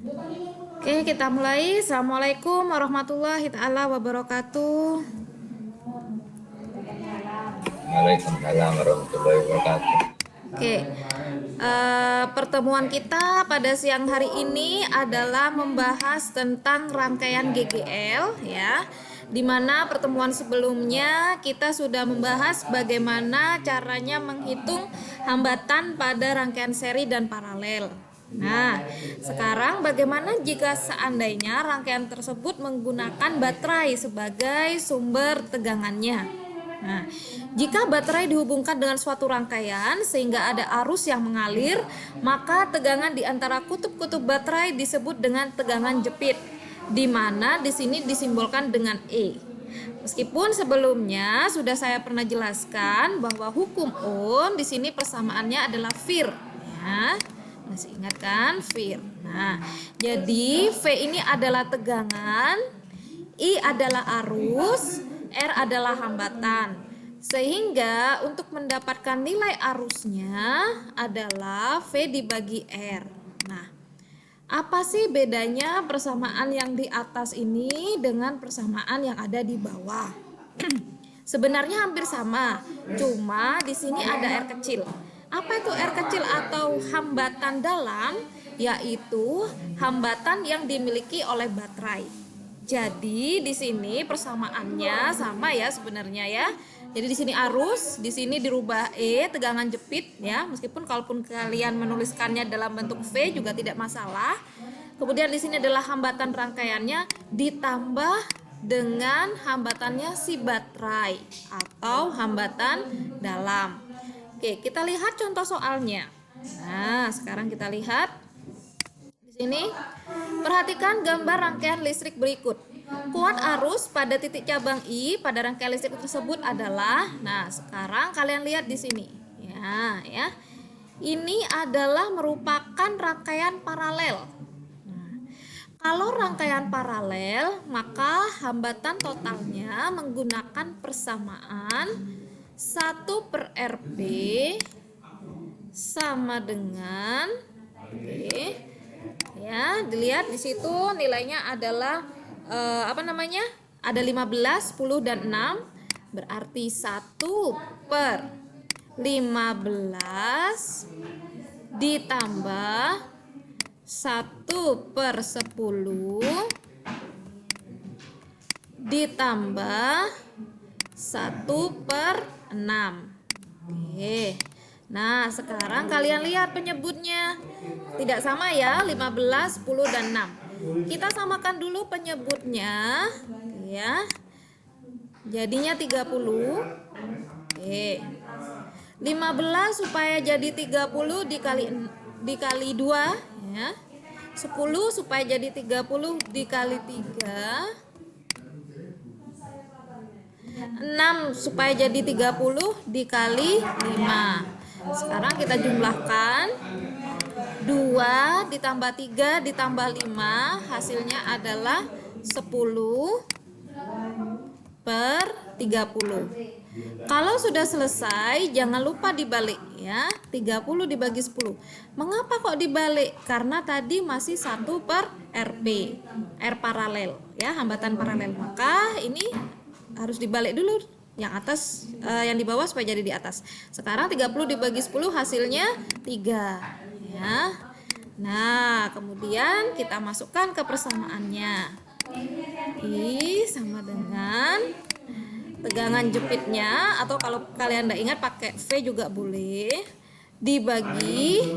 Oke, kita mulai. Assalamualaikum warahmatullahi taala wabarakatuh. Waalaikumsalam warahmatullahi wabarakatuh. Oke, pertemuan kita pada siang hari ini adalah membahas tentang rangkaian GGL, ya. Dimana pertemuan sebelumnya kita sudah membahas bagaimana caranya menghitung hambatan pada rangkaian seri dan paralel. Nah, sekarang bagaimana jika seandainya rangkaian tersebut menggunakan baterai sebagai sumber tegangannya? Nah, jika baterai dihubungkan dengan suatu rangkaian sehingga ada arus yang mengalir, maka tegangan di antara kutub-kutub baterai disebut dengan tegangan jepit, di mana di sini disimbolkan dengan E. Meskipun sebelumnya sudah saya pernah jelaskan bahwa hukum Ohm di sini persamaannya adalah VIR, ya. Masih ingat kan VIR? Nah, jadi V ini adalah tegangan, I adalah arus, R adalah hambatan. Sehingga untuk mendapatkan nilai arusnya adalah V dibagi R. Nah, apa sih bedanya persamaan yang di atas ini dengan persamaan yang ada di bawah? Sebenarnya hampir sama, cuma di sini ada R kecil. Apa itu R kecil atau hambatan dalam? Yaitu hambatan yang dimiliki oleh baterai. Jadi di sini persamaannya sama ya sebenarnya ya. Jadi di sini arus, di sini dirubah E, tegangan jepit ya. Meskipun kalaupun kalian menuliskannya dalam bentuk V juga tidak masalah. Kemudian di sini adalah hambatan rangkaiannya ditambah dengan hambatannya si baterai atau hambatan dalam. Oke, kita lihat contoh soalnya. Nah, sekarang kita lihat di sini. Perhatikan gambar rangkaian listrik berikut. Kuat arus pada titik cabang I pada rangkaian listrik tersebut adalah, nah sekarang kalian lihat di sini. Ya. Ini adalah merupakan rangkaian paralel. Nah, kalau rangkaian paralel, maka hambatan totalnya menggunakan persamaan 1/RB sama dengan ya, dilihat di situ nilainya adalah ada 15, 10 dan 6. Berarti 1/15 ditambah 1/10 ditambah 1/6. Oke. Nah, sekarang kalian lihat penyebutnya. Tidak sama ya, 15, 10 dan 6. Kita samakan dulu penyebutnya ya. Jadinya 30. Oke. 15 supaya jadi 30 dikali 2 ya. 10 supaya jadi 30 dikali 3. 6 supaya jadi 30 dikali 5. Sekarang kita jumlahkan. 2 ditambah 3 ditambah 5 hasilnya adalah 10/30. Kalau sudah selesai jangan lupa dibalik ya. 30 dibagi 10. Mengapa kok dibalik? Karena tadi masih 1/RP, R paralel ya, hambatan paralel. Maka ini harus dibalik dulu, yang atas yang di bawah supaya jadi di atas. Sekarang 30 dibagi 10 hasilnya 3 ya. Nah, kemudian kita masukkan ke persamaannya. I sama dengan tegangan jepitnya, atau kalau kalian tidak ingat pakai V juga boleh, dibagi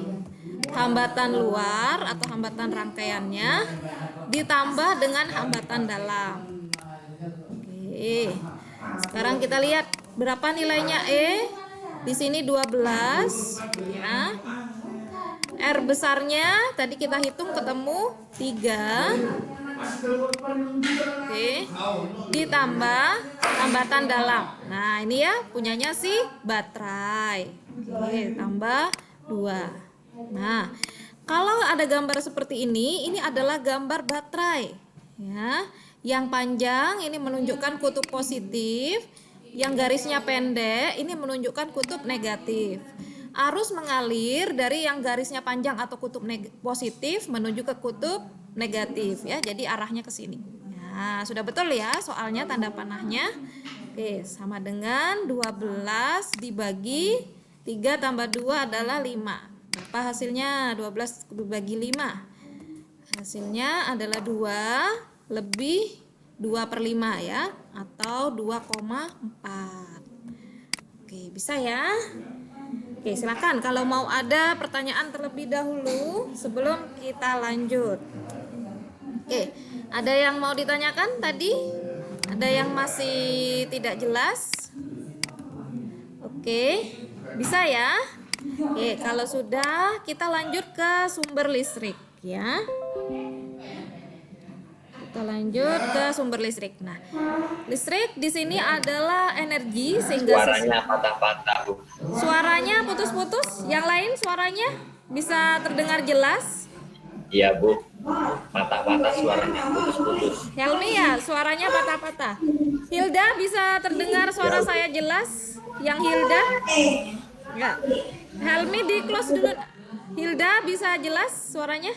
hambatan luar atau hambatan rangkaiannya ditambah dengan hambatan dalam. Oke. Sekarang kita lihat berapa nilainya E. Di sini 12 ya. R besarnya tadi kita hitung ketemu 3. Oke. Ditambah hambatan dalam. Nah, ini ya punyanya si baterai. Oke, tambah 2. Nah, kalau ada gambar seperti ini adalah gambar baterai ya. Yang panjang ini menunjukkan kutub positif, yang garisnya pendek ini menunjukkan kutub negatif. arus mengalir dari yang garisnya panjang atau kutub positif menuju ke kutub negatif ya. Jadi arahnya ke sini. Nah, sudah betul ya soalnya tanda panahnya. Oke, sama dengan 12 dibagi 3 tambah 2 adalah 5. Berapa hasilnya? 12 dibagi 5. Hasilnya adalah 2 lebih 2/5 ya, atau 2,4. Oke, bisa ya? Oke, silakan kalau mau ada pertanyaan terlebih dahulu sebelum kita lanjut. Oke, ada yang mau ditanyakan tadi? Ada yang masih tidak jelas? Oke, bisa ya? Oke, kalau sudah kita lanjut ke sumber listrik ya. Kita lanjut ke sumber listrik. Nah, listrik di sini adalah energi sehingga Suaranya patah-patah, Bu. suaranya putus-putus. Yang lain suaranya bisa terdengar jelas. Iya, Bu. Patah-patah suaranya, putus-putus. Helmi ya, suaranya patah-patah. Hilda bisa terdengar suara saya jelas? Yang Hilda? Enggak. Helmi di close dulu. Hilda bisa jelas suaranya?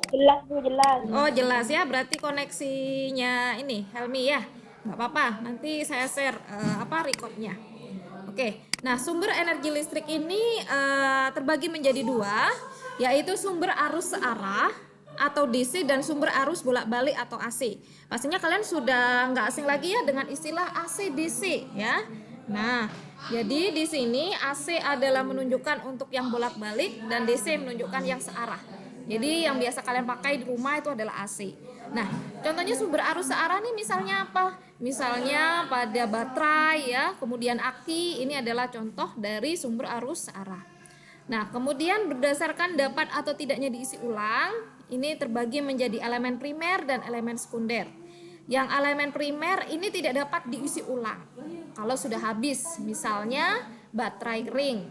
Jelas Bu, jelas. Oh jelas ya, berarti koneksinya ini Helmi ya. Nggak apa-apa, nanti saya share recordnya. Oke, nah sumber energi listrik ini terbagi menjadi 2, yaitu sumber arus searah atau DC dan sumber arus bolak-balik atau AC. Pastinya kalian sudah nggak asing lagi ya dengan istilah AC DC ya. Nah, jadi di sini AC adalah menunjukkan untuk yang bolak-balik dan DC menunjukkan yang searah. Jadi yang biasa kalian pakai di rumah itu adalah AC. Nah, contohnya sumber arus searah nih misalnya apa? Misalnya pada baterai ya, kemudian aki, ini adalah contoh dari sumber arus searah. Nah, kemudian berdasarkan dapat atau tidaknya diisi ulang, ini terbagi menjadi elemen primer dan elemen sekunder. Yang elemen primer ini tidak dapat diisi ulang kalau sudah habis, misalnya baterai ring.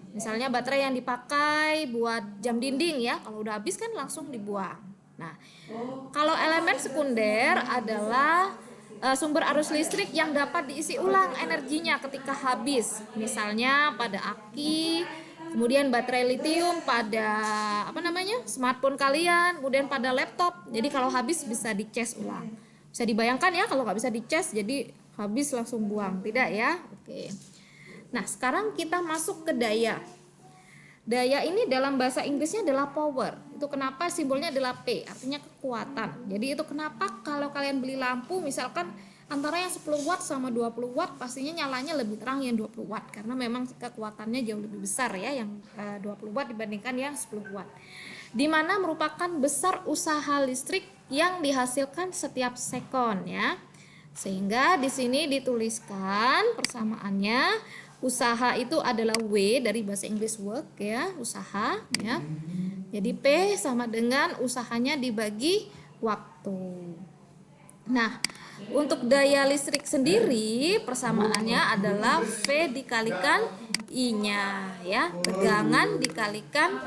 Misalnya baterai yang dipakai buat jam dinding ya, kalau udah habis kan langsung dibuang. Nah, kalau elemen sekunder adalah sumber arus listrik yang dapat diisi ulang energinya ketika habis. Misalnya pada aki, kemudian baterai litium pada smartphone kalian, kemudian pada laptop. Jadi kalau habis bisa dicas ulang. Bisa dibayangkan ya kalau nggak bisa dicas, jadi habis langsung buang, tidak ya? Oke. Nah, sekarang kita masuk ke daya. Daya ini dalam bahasa Inggrisnya adalah power. Itu kenapa simbolnya adalah P, artinya kekuatan. Jadi itu kenapa kalau kalian beli lampu misalkan antara yang 10 watt sama 20 watt pastinya nyalanya lebih terang yang 20 watt karena memang kekuatannya jauh lebih besar ya yang 20 watt dibandingkan yang 10 watt. Di mana merupakan besar usaha listrik yang dihasilkan setiap sekon ya. Sehingga di sini dituliskan persamaannya. Usaha itu adalah W dari bahasa Inggris work ya, usaha ya. Jadi P sama dengan usahanya dibagi waktu. Nah, untuk daya listrik sendiri persamaannya adalah V dikalikan I-nya ya, tegangan dikalikan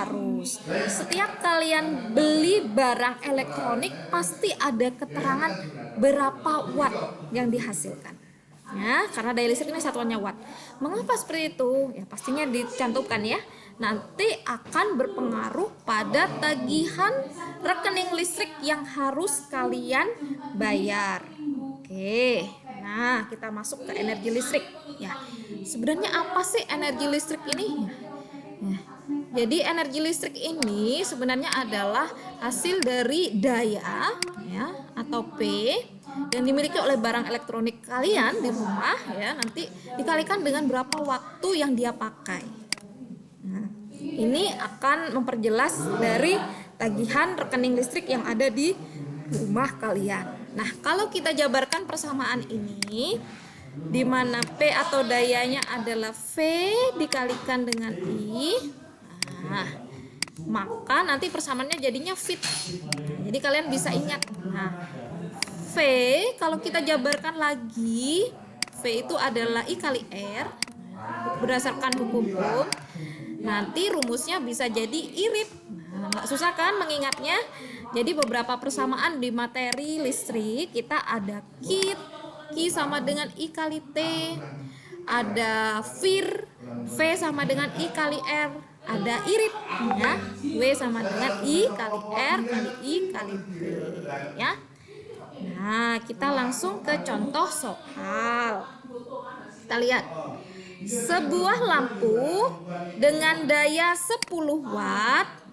arus. Setiap kalian beli barang elektronik pasti ada keterangan berapa watt yang dihasilkan. Ya, karena daya listrik ini satuannya watt. Mengapa seperti itu? Ya pastinya dicantumkan ya. Nanti akan berpengaruh pada tagihan rekening listrik yang harus kalian bayar. Oke. Nah, kita masuk ke energi listrik ya. Sebenarnya apa sih energi listrik ini? Ya. Jadi energi listrik ini sebenarnya adalah hasil dari daya ya atau P yang dimiliki oleh barang elektronik kalian di rumah ya, nanti dikalikan dengan berapa waktu yang dia pakai. Nah, ini akan memperjelas dari tagihan rekening listrik yang ada di rumah kalian. Nah, kalau kita jabarkan persamaan ini di mana P atau dayanya adalah V dikalikan dengan I. Nah, maka nanti persamaannya jadinya fit. Jadi kalian bisa ingat. Nah, V kalau kita jabarkan lagi, V itu adalah I kali R berdasarkan hukum Ohm. Nanti rumusnya bisa jadi irit. Nah, nggak susah kan mengingatnya? Jadi beberapa persamaan di materi listrik kita ada Q sama dengan I kali T. ada vir, V sama dengan I kali R, ada irit ya, W sama dengan I kali R kali I kali T ya. Nah, kita langsung ke contoh soal. Kita lihat. Sebuah lampu dengan daya 10 watt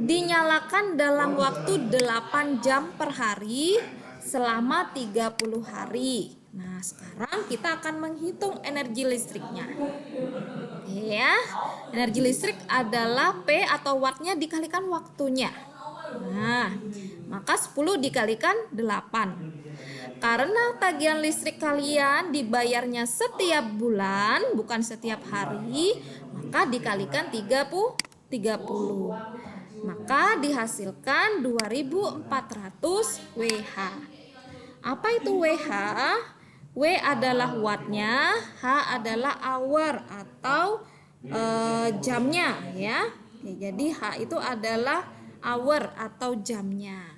dinyalakan dalam waktu 8 jam per hari selama 30 hari. Nah, sekarang kita akan menghitung energi listriknya. Oke ya. Energi listrik adalah P atau wattnya dikalikan waktunya. Nah, maka 10 dikalikan 8. Karena tagihan listrik kalian dibayarnya setiap bulan, bukan setiap hari, maka dikalikan 30. Maka dihasilkan 2400 WH. Apa itu WH? W adalah wattnya, H adalah hour atau jamnya ya. Oke, jadi H itu adalah hour atau jamnya.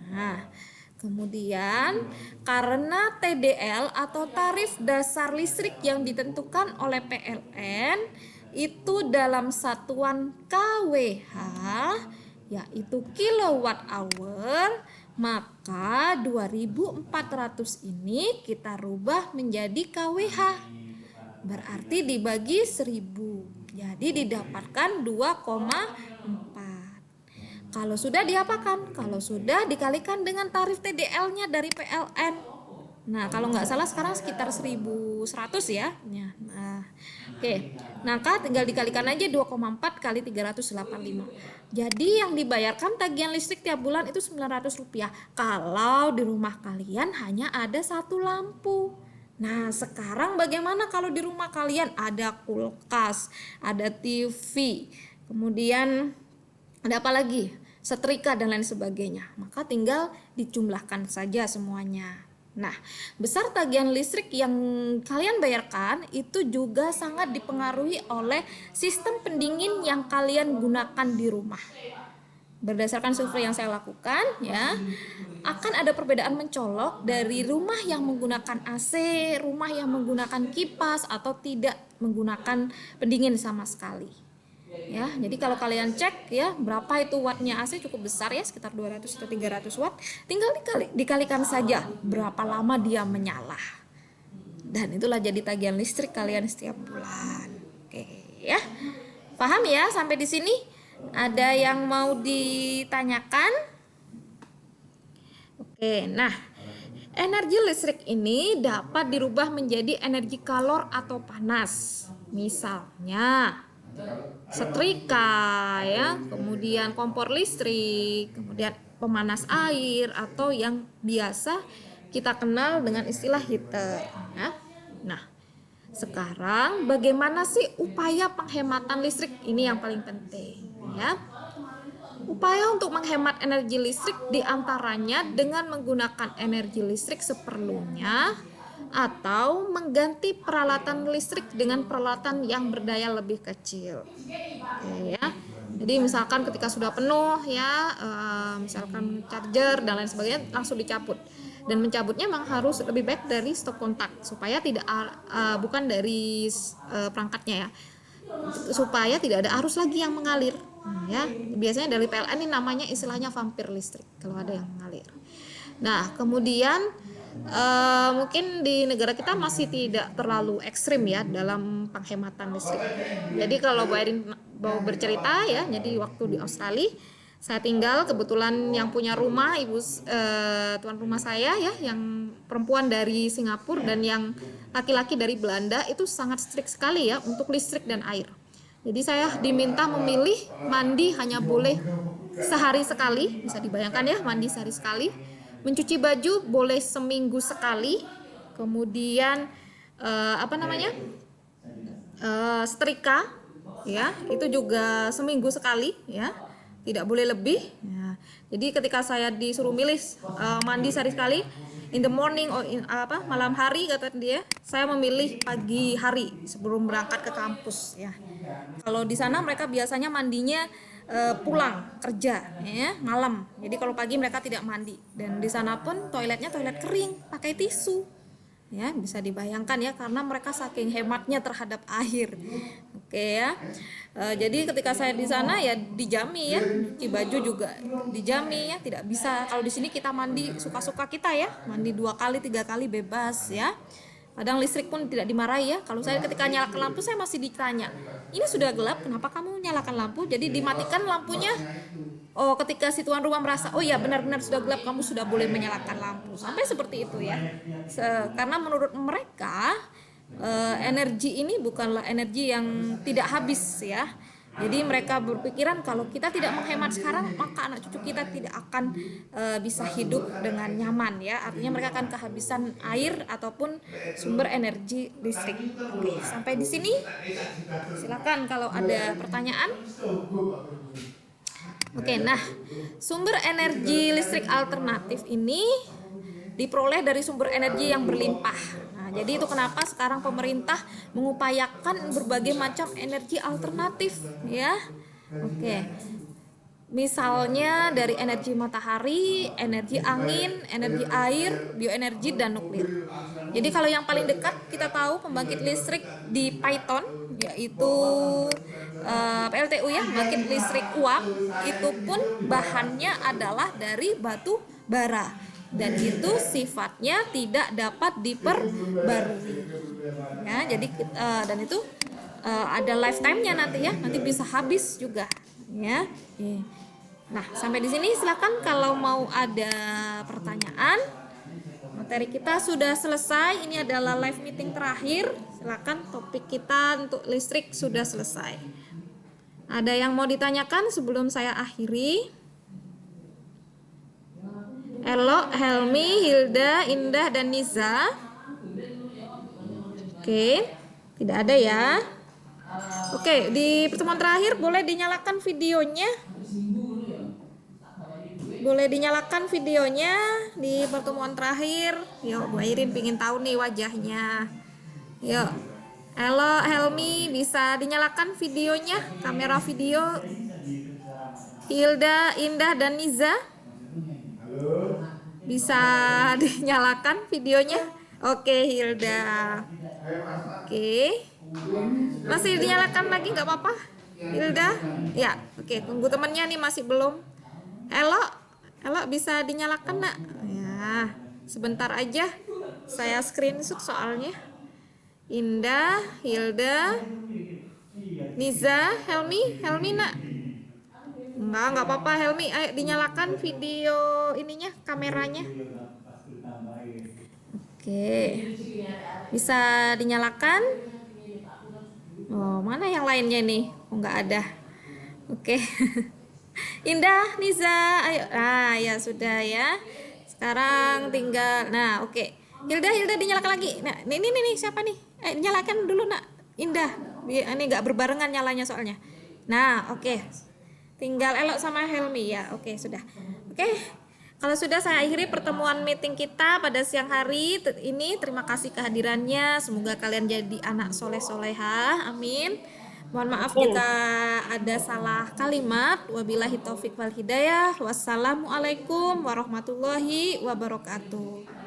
Nah, kemudian karena TDL atau tarif dasar listrik yang ditentukan oleh PLN itu dalam satuan kWh yaitu kilowatt hour, maka 2400 ini kita rubah menjadi kWh. Berarti dibagi 1000. Jadi didapatkan 2,4. Kalau sudah diapakan? Kalau sudah dikalikan dengan tarif TDL-nya dari PLN. Nah, kalau nggak salah sekarang sekitar 1100 ya. Nah, oke. Nah, tinggal dikalikan aja 2,4 kali 385. Jadi yang dibayarkan tagihan listrik tiap bulan itu Rp900. Kalau di rumah kalian hanya ada satu lampu. Nah, sekarang bagaimana kalau di rumah kalian ada kulkas, ada TV, kemudian ada apa lagi? Setrika dan lain sebagainya. Maka tinggal dijumlahkan saja semuanya. Nah, besar tagihan listrik yang kalian bayarkan itu juga sangat dipengaruhi oleh sistem pendingin yang kalian gunakan di rumah. Berdasarkan survei yang saya lakukan ya, akan ada perbedaan mencolok dari rumah yang menggunakan AC, rumah yang menggunakan kipas atau tidak menggunakan pendingin sama sekali. Ya, jadi kalau kalian cek ya berapa itu wattnya AC cukup besar ya, sekitar 200 atau 300 watt, tinggal dikalikan saja berapa lama dia menyala. Dan itulah jadi tagihan listrik kalian setiap bulan. Oke ya. Paham ya sampai di sini? Ada yang mau ditanyakan? Oke, nah energi listrik ini dapat dirubah menjadi energi kalor atau panas. Misalnya setrika ya, kemudian kompor listrik, kemudian pemanas air atau yang biasa kita kenal dengan istilah heater ya. Nah, sekarang bagaimana sih upaya penghematan listrik? Ini yang paling penting ya. Upaya untuk menghemat energi listrik diantaranya dengan menggunakan energi listrik seperlunya atau mengganti peralatan listrik dengan peralatan yang berdaya lebih kecil. Oke, ya. Jadi misalkan ketika sudah penuh ya, misalkan charger dan lain sebagainya langsung dicabut. Dan mencabutnya memang harus lebih baik dari stop kontak supaya tidak bukan dari perangkatnya ya, supaya tidak ada arus lagi yang mengalir. Ya, biasanya dari PLN ini namanya istilahnya vampir listrik kalau ada yang mengalir. Nah, kemudian mungkin di negara kita masih tidak terlalu ekstrim ya dalam penghematan listrik. Jadi kalau Bu Erin mau bercerita ya, jadi waktu di Australia saya tinggal, kebetulan yang punya rumah tuan rumah saya ya, yang perempuan dari Singapura dan yang laki-laki dari Belanda itu sangat strict sekali ya untuk listrik dan air. Jadi saya diminta memilih mandi hanya boleh sehari sekali, bisa dibayangkan ya, mandi sehari sekali. Mencuci baju boleh seminggu sekali, kemudian setrika ya itu juga seminggu sekali ya, tidak boleh lebih ya. Jadi ketika saya disuruh milih mandi sehari sekali, in the morning or malam hari kata dia, saya memilih pagi hari sebelum berangkat ke kampus ya. Kalau di sana mereka biasanya mandinya pulang kerja ya malam. Jadi kalau pagi mereka tidak mandi, dan di sana pun toiletnya toilet kering pakai tisu ya, bisa dibayangkan ya, karena mereka saking hematnya terhadap air. Oke ya. Jadi ketika saya di sana ya dijami ya, cuci baju juga dijami ya, tidak bisa. Kalau di sini kita mandi suka-suka kita ya, mandi 2 kali 3 kali bebas ya. Kadang listrik pun tidak dimarahi ya. Kalau saya ketika nyalakan lampu, saya masih ditanya, ini sudah gelap, kenapa kamu nyalakan lampu? Jadi dimatikan lampunya. Oh, ketika si tuan rumah merasa, oh ya benar-benar sudah gelap, kamu sudah boleh menyalakan lampu. Sampai seperti itu ya. Karena menurut mereka energi ini bukanlah energi yang tidak habis ya. Jadi mereka berpikiran kalau kita tidak menghemat sekarang, maka anak cucu kita tidak akan bisa hidup dengan nyaman ya. Artinya mereka akan kehabisan air ataupun sumber energi listrik. Oke, sampai di sini. Silakan kalau ada pertanyaan. Oke, nah sumber energi listrik alternatif ini diperoleh dari sumber energi yang berlimpah. Nah, jadi itu kenapa sekarang pemerintah mengupayakan berbagai macam energi alternatif ya. Oke. Misalnya dari energi matahari, energi angin, energi air, bioenergi dan nuklir. Jadi kalau yang paling dekat kita tahu pembangkit listrik di Paiton yaitu PLTU ya, pembangkit listrik uap, itu pun bahannya adalah dari batu bara. Dan itu sifatnya tidak dapat diperbarui ya, jadi dan itu ada lifetime-nya nanti ya, nanti bisa habis juga ya. Nah sampai di sini silakan kalau mau ada pertanyaan. Materi kita sudah selesai, ini adalah live meeting terakhir. Silakan, topik kita untuk listrik sudah selesai. Ada yang mau ditanyakan sebelum saya akhiri? Elo, Helmi, Hilda, Indah, dan Niza. Oke, tidak ada ya. Oke, di pertemuan terakhir boleh dinyalakan videonya. Boleh dinyalakan videonya di pertemuan terakhir. Yuk, Bu Airin pingin tahu nih wajahnya. Yuk, Elo, Helmi, bisa dinyalakan videonya, kamera video. Hilda, Indah, dan Niza. Bisa dinyalakan videonya? Oke, Hilda. Oke. Masih dinyalakan lagi nggak apa-apa? Hilda? Ya, oke. Tunggu temannya nih, masih belum. Elo bisa dinyalakan nak? Ya, sebentar aja. Saya screenshot soalnya. Indah, Hilda, Niza, Helmi nak? Enggak apa-apa Helmi, ayo dinyalakan video ininya, kameranya. Oke, bisa dinyalakan. Oh, mana yang lainnya nih? Oh, nggak ada. Oke. Indah, Niza, ayo. Ah, ya sudah ya. Sekarang tinggal, nah oke. Hilda dinyalakan lagi. Nah, ini siapa nih? Nyalakan dulu nak. Indah, ini nggak berbarengan nyalanya soalnya. Nah, oke. Tinggal Elo sama Helmi ya. Oke, sudah. Oke. Kalau sudah, saya akhiri pertemuan meeting kita pada siang hari ini. Terima kasih kehadirannya. Semoga kalian jadi anak soleh-soleha. Amin. Mohon maaf jika ada salah kalimat. Wabillahi taufik wal hidayah. Wassalamualaikum warahmatullahi wabarakatuh.